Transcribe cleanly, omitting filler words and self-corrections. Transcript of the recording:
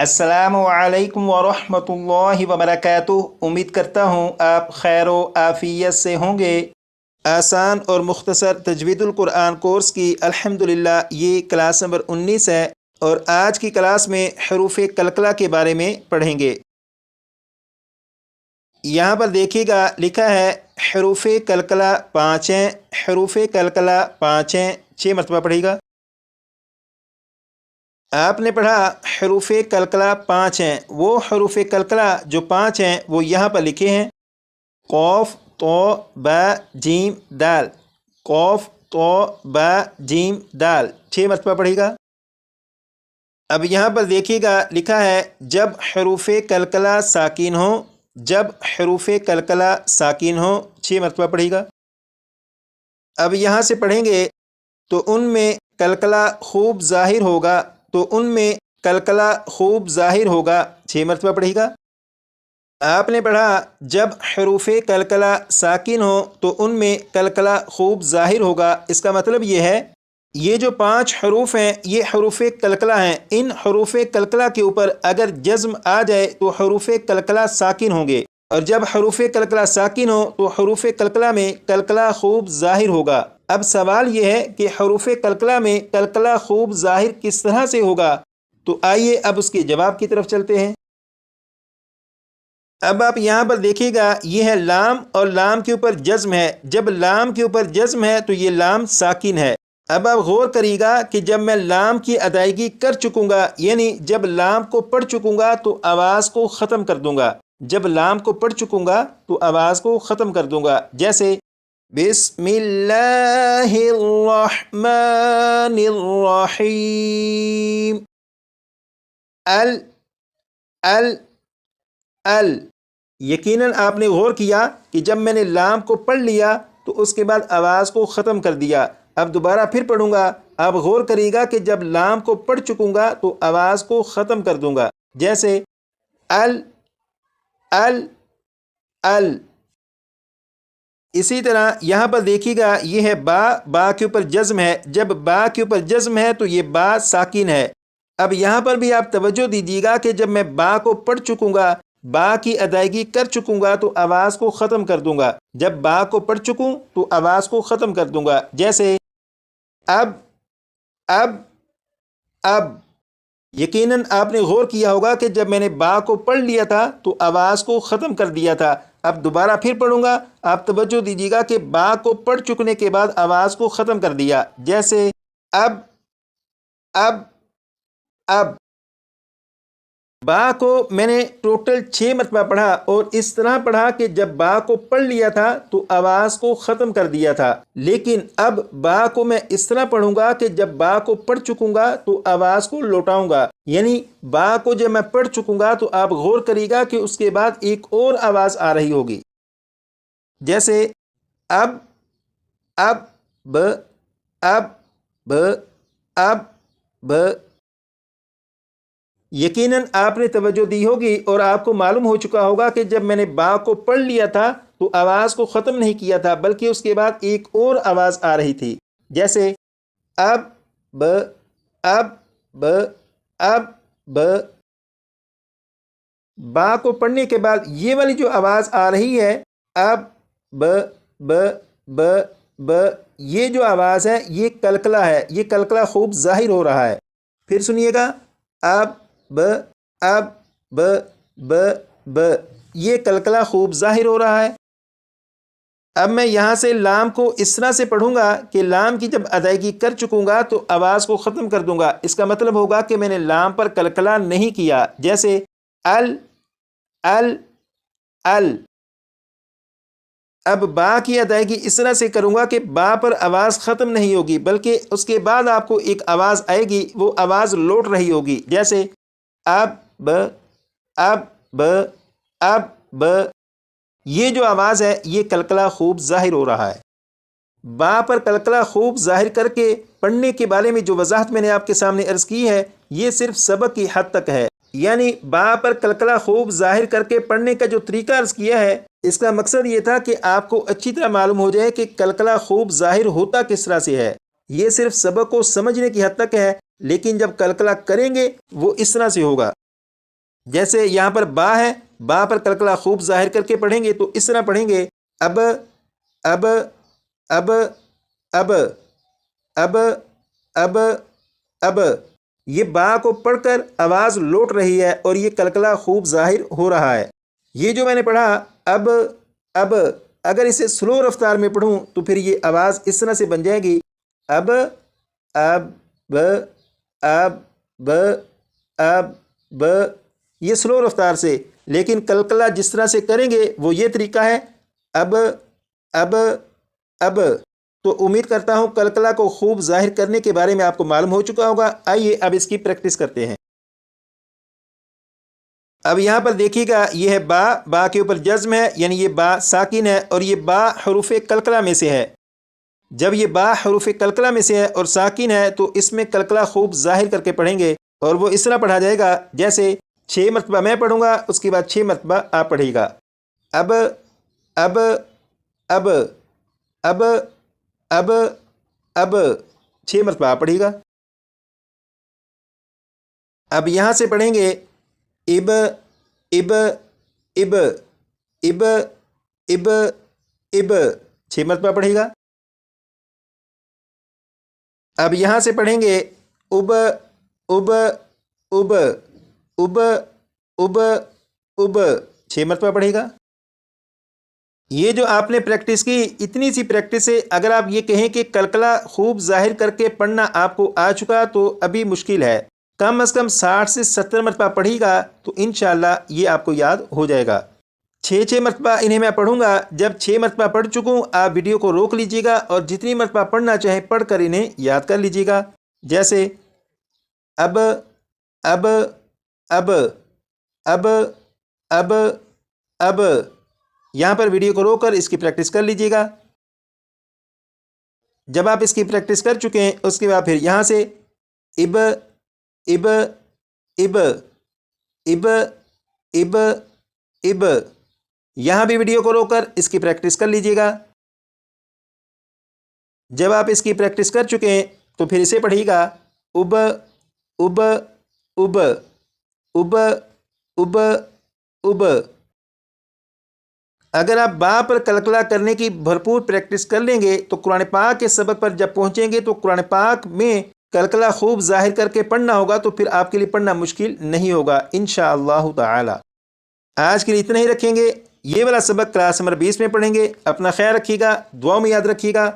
अस्सलामु अलैकुम वरहमतुल्लाहि वबरकातुह। उम्मीद करता हूँ आप खैर व आफियत से होंगे। आसान और मुख्तसर तजवीदुल कुरान कोर्स की अल्हम्दुलिल्लाह ये क्लास नंबर 19 है और आज की क्लास में हरूफ कलकला के बारे में पढ़ेंगे। यहाँ पर देखिएगा लिखा है हरूफ कलकला 5 हैं। हरूफ कलकला 5 हैं, 6 मरतबा पढ़ेगा। आपने पढ़ा हरूफ कलकला 5 हैं। वो हरूफ कलकला जो 5 हैं वो यहाँ पर लिखे हैं क़ाफ़ तो बा जीम दाल। क़ाफ़ तो बा जीम दाल, 6 मरतबा पढ़ेगा। अब यहाँ पर देखिएगा लिखा है जब हरूफ कलकला साकिन हो, जब हरूफ कलकला साकिन हो, 6 मरतबा पढ़ेगा। अब यहाँ से पढ़ेंगे तो उनमें कलकला खूब ज़ाहिर होगा, तो उनमें कलकला खूब ज़ाहिर होगा, 6 मरतबा पढ़ेगा। आपने पढ़ा जब हरूफ कलकला साकिन हो तो उनमें कलकला खूब ज़ाहिर होगा। इसका मतलब ये है ये जो 5 हरूफ हैं ये हरूफ कलकला हैं। इन हरूफ कलकला के ऊपर अगर जज़्म आ जाए तो हरूफ कलकला साकिन होंगे, और जब हरूफ कलकला साकिन हो तो हरूफ कलकला में कलकला खूब ज़ाहिर होगा। अब सवाल यह है कि हरूफ कलकला में कलकला खूब ज़ाहिर किस तरह से होगा, तो आइए अब उसके जवाब की तरफ चलते हैं। अब आप यहाँ पर देखिएगा ये है लाम और लाम के ऊपर जज़्म है। जब लाम के ऊपर जज़्म है तो ये लाम साकिन है। अब आप गौर करिएगा कि जब मैं लाम की अदायगी कर चुकूँगा, यानी जब लाम को पढ़ चुकूँगा तो आवाज़ को ख़त्म कर दूँगा। जब लाम को पढ़ चुकूँगा तो आवाज़ को ख़त्म कर दूँगा। जैसे बिस्मिल्लाहिर्रहमानिर्रहीम। अल अल अल। यकीनन आपने गौर किया कि जब मैंने लाम को पढ़ लिया तो उसके बाद आवाज़ को ख़त्म कर दिया। अब दोबारा फिर पढ़ूँगा। अब गौर करिएगा कि जब लाम को पढ़ चुकूँगा तो आवाज़ को ख़त्म कर दूँगा। जैसे अल अल अल। इसी तरह यहाँ पर देखिएगा ये है बा, बा के ऊपर जज़्म है। जब बा के ऊपर जज़्म है तो ये बा साकिन है। अब यहाँ पर भी आप तवज्जो दीजिएगा कि जब मैं बा को पढ़ चुकूँगा, बा की अदायगी कर चुकूँगा तो आवाज़ को ख़त्म कर दूँगा। जब बा को पढ़ चुकूँ तो आवाज़ को ख़त्म कर दूँगा। जैसे अब अब अब। यकीनन आपने गौर किया होगा कि जब मैंने बा को पढ़ लिया था तो आवाज़ को ख़त्म कर दिया था। अब दोबारा फिर पढ़ूँगा। आप तवज्जो दीजिएगा कि बा को पढ़ चुकने के बाद आवाज़ को ख़त्म कर दिया। जैसे अब अब अब। बा को मैंने टोटल 6 मरतबा पढ़ा और इस तरह पढ़ा कि जब बा को पढ़ लिया था तो आवाज़ को ख़त्म कर दिया था। लेकिन अब बा को मैं इस तरह पढ़ूंगा कि जब बा को पढ़ चुकूंगा तो आवाज़ को लौटाऊंगा। यानी बा को जब मैं पढ़ चुकूंगा तो आप गौर करिएगा कि उसके बाद एक और आवाज़ आ रही होगी। जैसे अब ब अब ब अब ब। यकीनन आपने तवज्जो दी होगी और आपको मालूम हो चुका होगा कि जब मैंने बा को पढ़ लिया था तो आवाज़ को ख़त्म नहीं किया था, बल्कि उसके बाद एक और आवाज़ आ रही थी। जैसे अब ब अब ब अब ब। बा को पढ़ने के बाद ये वाली जो आवाज़ आ रही है अब ब ब ब ब, ये जो आवाज़ है ये कलकला है। ये कलकला खूब ज़ाहिर हो रहा है। फिर सुनिएगा अब ब अब ब ब ब, ये कलकला खूब ज़ाहिर हो रहा है। अब मैं यहाँ से लाम को इस तरह से पढ़ूँगा कि लाम की जब अदायगी कर चुकूँगा तो आवाज़ को ख़त्म कर दूँगा। इसका मतलब होगा कि मैंने लाम पर कलकला नहीं किया। जैसे अल अल अल। अब बा की अदायगी इस तरह से करूँगा कि बा पर आवाज़ ख़त्म नहीं होगी, बल्कि उसके बाद आपको एक आवाज़ आएगी, वो आवाज़ लौट रही होगी। जैसे अब ब अब ब अब ब। ये जो आवाज़ है ये कलकला खूब ज़ाहिर हो रहा है। बा पर कलकला खूब ज़ाहिर करके पढ़ने के बारे में जो वजाहत मैंने आपके सामने अर्ज़ की है ये सिर्फ सबक की हद तक है। यानी बा पर कलकला खूब ज़ाहिर करके पढ़ने का जो तरीका अर्ज़ किया है इसका मकसद ये था कि आपको अच्छी तरह मालूम हो जाए कि कलकला खूब ज़ाहिर होता किस तरह से है। ये सिर्फ सबक को समझने की हद तक है, लेकिन जब कलकला करेंगे वो इस तरह से होगा। جیسے یہاں پر با ہے، با پر کلکلا خوب ظاہر کر کے پڑھیں گے تو اس طرح پڑھیں گے اب اب اب اب اب اب اب۔ یہ با کو پڑھ کر آواز لوٹ رہی ہے اور یہ کلکلا خوب ظاہر ہو رہا ہے۔ یہ جو میں نے پڑھا اب اب، اگر اسے سلو رفتار میں پڑھوں تو پھر یہ آواز اس طرح سے بن جائے گی اب اب ب اب ب اب ب، یہ سلو رفتار سے۔ لیکن کلکلا جس طرح سے کریں گے وہ یہ طریقہ ہے اب اب اب۔ تو امید کرتا ہوں کلکلا کو خوب ظاہر کرنے کے بارے میں آپ کو معلوم ہو چکا ہوگا۔ آئیے اب اس کی پریکٹس کرتے ہیں۔ اب یہاں پر دیکھیے گا یہ ہے با، با کے اوپر جزم ہے یعنی یہ با ساکن ہے اور یہ با حروف کلکلا میں سے ہے۔ جب یہ با حروف کلکلا میں سے ہے اور ساکن ہے تو اس میں کلکلا خوب ظاہر کر کے پڑھیں گے اور وہ اس طرح پڑھا جائے گا جیسے 6 مرتبہ میں پڑھوں گا، اس کے بعد 6 مرتبہ آپ پڑھیے گا اب اب اب اب اب اب، 6 مرتبہ آپ پڑھیے گا۔ اب یہاں سے پڑھیں گے اب اب اب اب اب اب، 6 مرتبہ پڑھے گا۔ اب یہاں سے پڑھیں گے اب اب اب اب اب اب، 6 مرتبہ پڑھے گا۔ یہ جو آپ نے پریکٹس کی، اتنی سی پریکٹس سے اگر آپ یہ کہیں کہ کلکلا خوب ظاہر کر کے پڑھنا آپ کو آ چکا تو ابھی مشکل ہے۔ کم از کم 60 سے 70 مرتبہ پڑھے گا تو انشاءاللہ یہ آپ کو یاد ہو جائے گا۔ 6 مرتبہ انہیں میں پڑھوں گا۔ جب 6 مرتبہ پڑھ چکوں آپ ویڈیو کو روک لیجیے گا اور جتنی مرتبہ پڑھنا چاہیں پڑھ کر انہیں یاد کر لیجیے گا، جیسے اب اب اب اب اب اب۔ یہاں پر ویڈیو کو روک کر اس کی پریکٹس کر لیجیے گا۔ جب آپ اس کی پریکٹس کر چکے ہیں اس کے بعد پھر یہاں سے اب اب اب اب اب اب، یہاں بھی ویڈیو کو روک کر اس کی پریکٹس کر لیجیے گا۔ جب آپ اس کی پریکٹس کر چکے ہیں تو پھر اسے پڑھیے گا اب اب اب اب اب اب۔ اگر آپ با پر کلکلا کرنے کی بھرپور پریکٹس کر لیں گے تو قرآن پاک کے سبق پر جب پہنچیں گے تو قرآن پاک میں کلکلا خوب ظاہر کر کے پڑھنا ہوگا تو پھر آپ کے لیے پڑھنا مشکل نہیں ہوگا انشاءاللہ تعالی۔ آج کے لیے اتنا ہی رکھیں گے۔ یہ والا سبق کلاس نمبر 20 میں پڑھیں گے۔ اپنا خیال رکھیے گا، دعاؤں میں یاد رکھیے گا۔